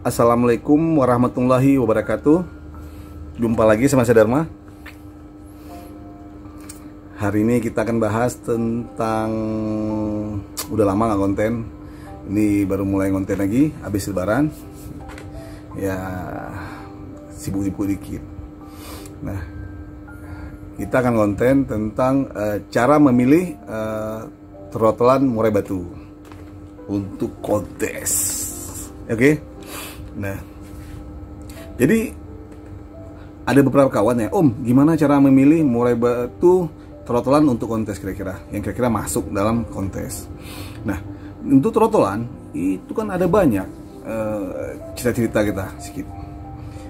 Assalamualaikum warahmatullahi wabarakatuh. Jumpa lagi sama saya Dharma. Hari ini kita akan bahas tentang, udah lama nggak konten. Ini baru mulai konten lagi habis lebaran. Ya sibuk-sibuk dikit. Nah, kita akan konten tentang cara memilih trotolan murai batu untuk kontes. Oke. Nah, jadi ada beberapa kawan ya, Om, gimana cara memilih murai batu trotolan untuk kontes kira-kira, yang kira-kira masuk dalam kontes. Nah, untuk trotolan itu kan ada banyak cerita-cerita kita sedikit.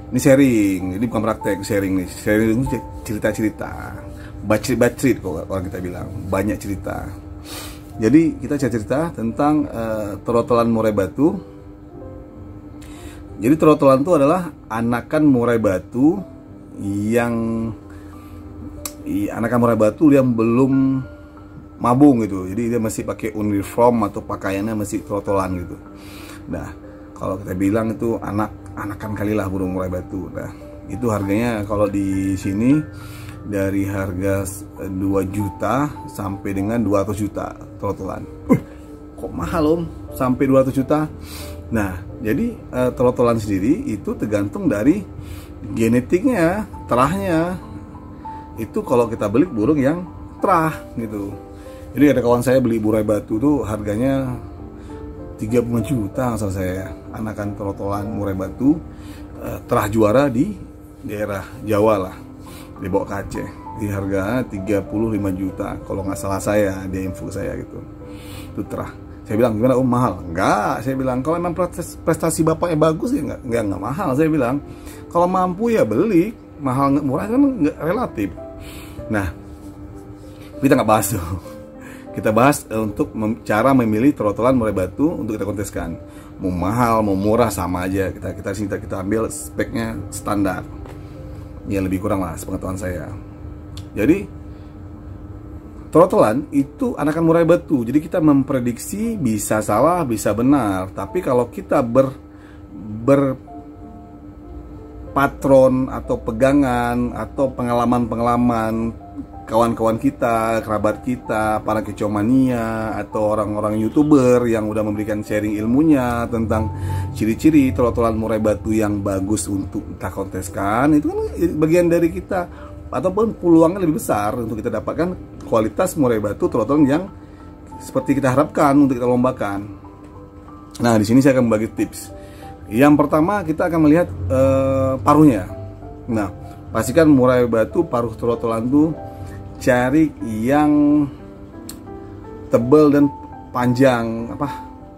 Ini sharing, jadi bukan praktek, sharing nih. Sharing itu cerita-cerita, bacrit kalau orang kita bilang, banyak cerita. Jadi kita cerita tentang trotolan murai batu. Jadi trotolan itu adalah anakan murai batu yang belum mabung gitu. Jadi dia masih pakai uniform atau pakaiannya masih trotolan gitu. Nah, kalau kita bilang itu anakan kali lah burung murai batu. Nah, itu harganya kalau di sini dari harga 2 juta sampai dengan 200 juta trotolan. Kok mahal Om? Sampai 200 juta? Nah, jadi trotolan sendiri itu tergantung dari genetiknya, terahnya. Itu kalau kita beli burung yang terah gitu. Jadi ada kawan saya beli murai batu tuh harganya 35 juta asal saya. Anakan trotolan murai batu terah juara di daerah Jawa lah, di Bawah Aceh. Di harga 35 juta kalau nggak salah saya, dia info saya gitu. Itu terah. Saya bilang, gimana Om, mahal? Enggak, saya bilang, kalau memang prestasi bapaknya bagus ya enggak mahal. Saya bilang, kalau mampu ya beli, mahal murah kan enggak relatif. Nah, kita nggak bahas tuh. Kita bahas untuk cara memilih trotolan murai batu untuk kita konteskan. Mau mahal, mau murah sama aja. Kita ambil speknya standar. Ya lebih kurang lah sepengetahuan saya. Jadi trotolan itu anakan murai batu. Jadi kita memprediksi bisa salah, bisa benar. Tapi kalau kita berpatron atau pegangan atau pengalaman-pengalaman kawan-kawan kita, kerabat kita, para kecomania atau orang-orang YouTuber yang udah memberikan sharing ilmunya tentang ciri-ciri trotolan murai batu yang bagus untuk kita konteskan, itu kan bagian dari kita, ataupun peluangnya lebih besar untuk kita dapatkan kualitas murai batu trotolan yang seperti kita harapkan untuk kita lombakan. Nah, di sini saya akan membagi tips. Yang pertama, kita akan melihat paruhnya. Nah, pastikan murai batu paruh trotolan itu cari yang tebal dan panjang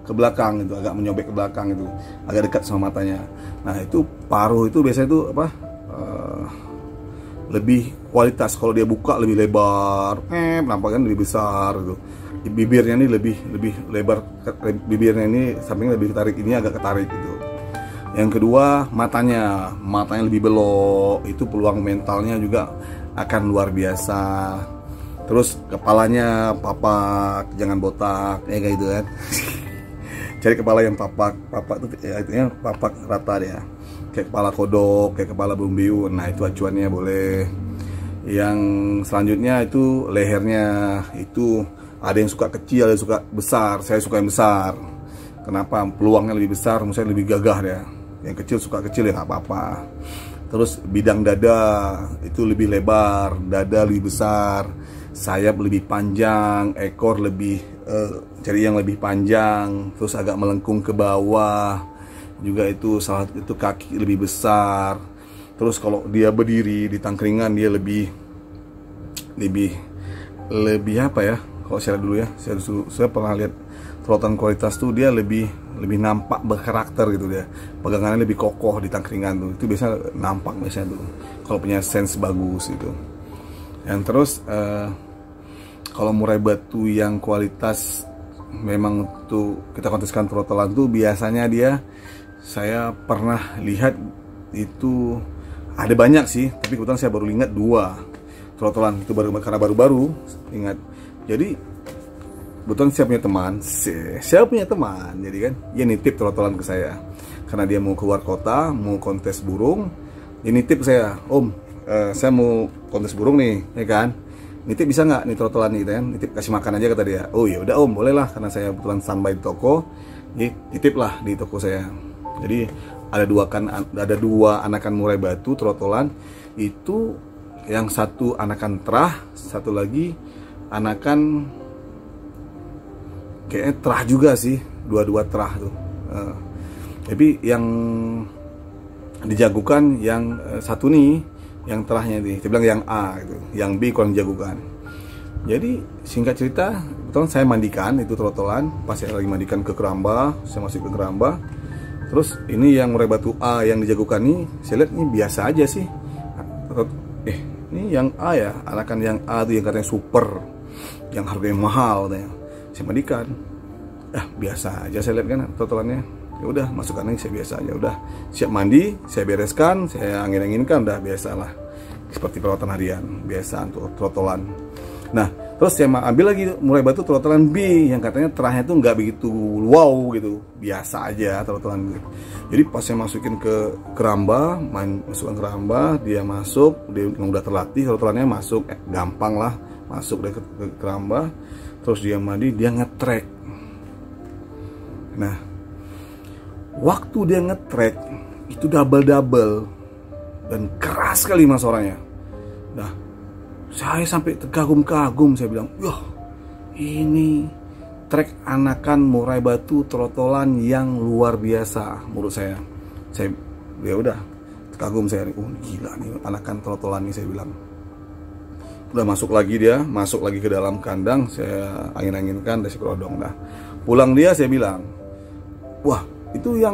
ke belakang itu, agak menyobek ke belakang itu, agak dekat sama matanya. Nah, itu paruh itu biasanya itu lebih kualitas. Kalau dia buka lebih lebar, nampaknya lebih besar gitu. Bibirnya ini lebih lebar, bibirnya ini sampingnya lebih ketarik, ini agak ketarik gitu. Yang kedua, matanya lebih belok, itu peluang mentalnya juga akan luar biasa. Terus kepalanya papak, jangan botak, ya kayak gitu kan. Cari kepala yang papak itu ya, artinya papak rata dia. Kayak kepala kodok, kayak kepala burung biun. Nah, itu acuannya boleh. Yang selanjutnya itu lehernya, itu ada yang suka kecil, ada yang suka besar. Saya suka yang besar. Kenapa? Peluangnya lebih besar, misalnya lebih gagah ya. Yang kecil suka kecil ya nggak apa-apa. Terus bidang dada itu lebih lebar, dada lebih besar, sayap lebih panjang, ekor lebih cari yang lebih panjang, terus agak melengkung ke bawah. Juga itu salah itu kaki lebih besar. Terus kalau dia berdiri di tangkringan dia lebih apa ya? Kalau saya dulu ya, saya pernah lihat trotolan kualitas tuh dia lebih nampak berkarakter gitu dia. Pegangannya lebih kokoh di tangkringan tuh. Itu biasanya nampak biasanya tuh. Kalau punya sense bagus itu. Yang terus kalau murai batu yang kualitas memang tuh kita konteskan trotolan tuh biasanya dia, saya pernah lihat itu ada banyak sih, tapi kebetulan saya baru ingat 2 trotolan itu karena baru-baru ingat. Jadi kebetulan saya punya teman, jadi kan dia nitip trotolan ke saya. karena dia mau keluar kota, mau kontes burung. Ini tip saya, Om, saya mau kontes burung nih, ya kan? Nitip bisa nggak nih trotolan nih, kan? Nitip kasih makan aja kata dia. Oh ya udah Om, boleh lah, karena saya kebetulan standby di toko, jadi titip lah di toko saya. Jadi ada dua anakan murai batu trotolan itu, yang satu anakan terah, satu lagi anakan kayaknya terah juga sih, dua-dua terah tuh. Tapi yang dijagokan yang satu nih, yang terahnya nih, dia bilang yang A gitu, yang B kurang dijagokan. Jadi singkat cerita, betul saya mandikan itu trotolan, pas saya lagi mandikan ke keramba, saya masuk ke keramba. Terus ini yang murai batu A yang dijagokan nih, saya lihat ini biasa aja sih. Ini yang A ya, anakan yang A tuh yang katanya super, yang harganya mahal katanya. Saya mandikan, biasa aja saya lihat kan trotolannya. Ya udah masukkan lagi, saya biasa aja, udah siap mandi, saya bereskan, saya angin-anginkan, udah biasalah seperti perawatan harian biasa untuk trotolan. Nah terus saya ambil lagi murai batu trotolan B yang katanya terahnya tuh nggak begitu wow gitu, biasa aja trotolan B. Jadi pas saya masukin ke keramba, masukkan keramba, dia masuk, dia udah terlatih trotolannya masuk, gampang lah masuk ke keramba. Terus dia mandi, dia ngetrek. Nah waktu dia ngetrek itu double dan keras sekali mas suaranya. Nah saya sampai terkagum-kagum, saya bilang, wah ini trek anakan murai batu trotolan yang luar biasa menurut saya. Saya ya udah terkagum, saya gila nih anakan trotolan ini, saya bilang. Udah masuk lagi dia, masuk lagi ke dalam kandang, saya angin-anginkan, saya kerodong. Nah pulang dia saya bilang, wah itu yang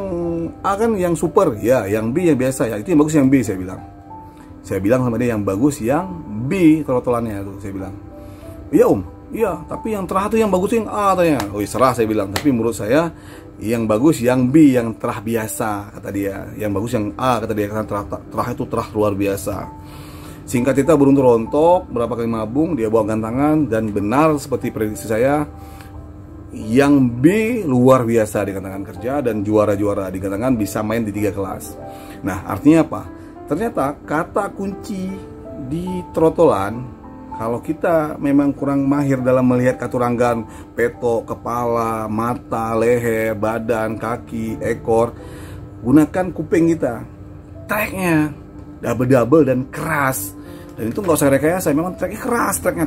A kan yang super, ya yang B yang biasa ya, itu yang bagus yang B, saya bilang. Saya bilang sama dia yang bagus yang B trotolannya tuh, saya bilang. Iya Om, iya, tapi yang terah tuh yang bagus yang A katanya. Oh serah, saya bilang, tapi menurut saya yang bagus yang B, yang terah biasa kata dia. Yang bagus yang A kata dia, karena terah itu terah luar biasa. Singkat cerita burung tuh rontok, berapa kali mabung, dia bawa gantangan, dan benar seperti prediksi saya, yang B luar biasa di gantangan kerja dan juara-juara di gantangan, bisa main di 3 kelas. Nah artinya apa? Ternyata kata kunci di trotolan, kalau kita memang kurang mahir dalam melihat katuranggan, peto, kepala, mata, leher, badan, kaki, ekor, gunakan kuping kita, treknya double dan keras. Dan itu nggak usah rekayasa, memang treknya keras, treknya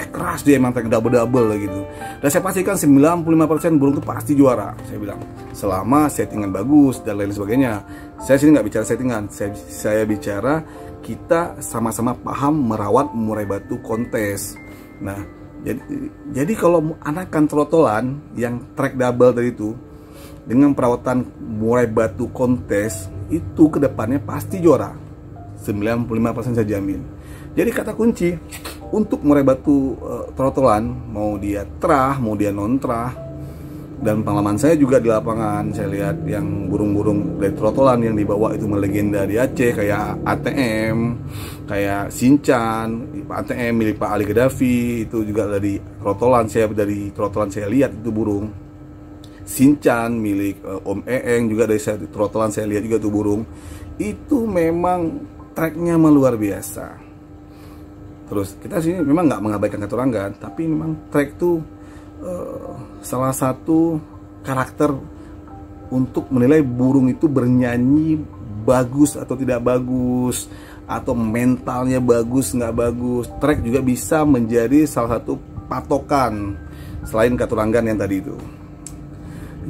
keras, dia emang trek double gitu. Dan saya pastikan 95% burung itu pasti juara, saya bilang. Selama settingan bagus dan lain sebagainya. Saya sini nggak bicara settingan, saya bicara kita sama-sama paham merawat murai batu kontes. Nah, jadi kalau anakan trotolan yang trek double tadi itu, dengan perawatan murai batu kontes, itu kedepannya pasti juara. 95% saya jamin. Jadi kata kunci untuk murai batu trotolan, mau dia terah, mau dia non terah, dan pengalaman saya juga di lapangan, saya lihat yang burung-burung dari trotolan yang dibawa itu melegenda di Aceh, kayak ATM, kayak Sinchan, ATM milik Pak Ali Gaddafi, itu juga dari trotolan saya lihat itu burung. Sinchan milik Om Eeng juga dari trotolan saya lihat juga tuh burung. Itu memang treknya luar biasa. Terus kita sini memang nggak mengabaikan keturangan, tapi memang trek itu salah satu karakter untuk menilai burung itu bernyanyi bagus atau tidak bagus, atau mentalnya bagus nggak bagus. Trek juga bisa menjadi salah satu patokan selain keturangan yang tadi itu.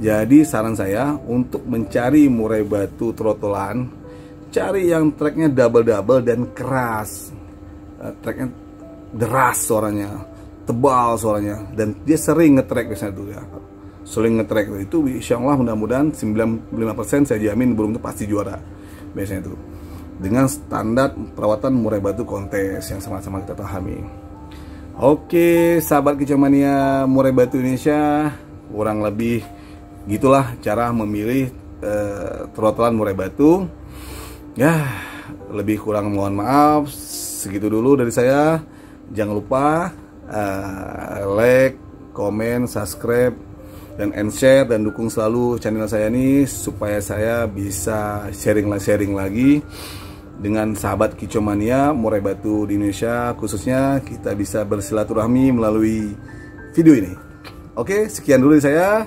Jadi saran saya untuk mencari murai batu trotolan, cari yang treknya double dan keras, treknya deras suaranya, tebal suaranya, dan dia sering ngetrek biasanya tuh ya, sering ngetrek itu, insya Allah mudah-mudahan 95% saya jamin burung itu pasti juara biasanya tuh, dengan standar perawatan murai batu kontes yang sama-sama kita pahami. Oke sahabat kicauania murai batu Indonesia, kurang lebih gitulah cara memilih trotolan murai batu. Ya, lebih kurang mohon maaf. Segitu dulu dari saya. Jangan lupa like, komen, subscribe dan share dan dukung selalu channel saya ini supaya saya bisa sharing lagi dengan sahabat Kicomania Murai Batu di Indonesia, khususnya kita bisa bersilaturahmi melalui video ini. Oke, sekian dulu dari saya.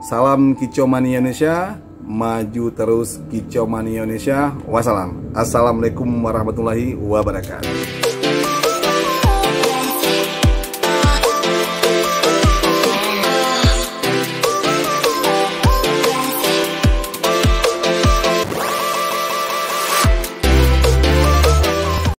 Salam Kicomania Indonesia, maju terus Kicomania Indonesia. Wassalam. Assalamualaikum warahmatullahi wabarakatuh.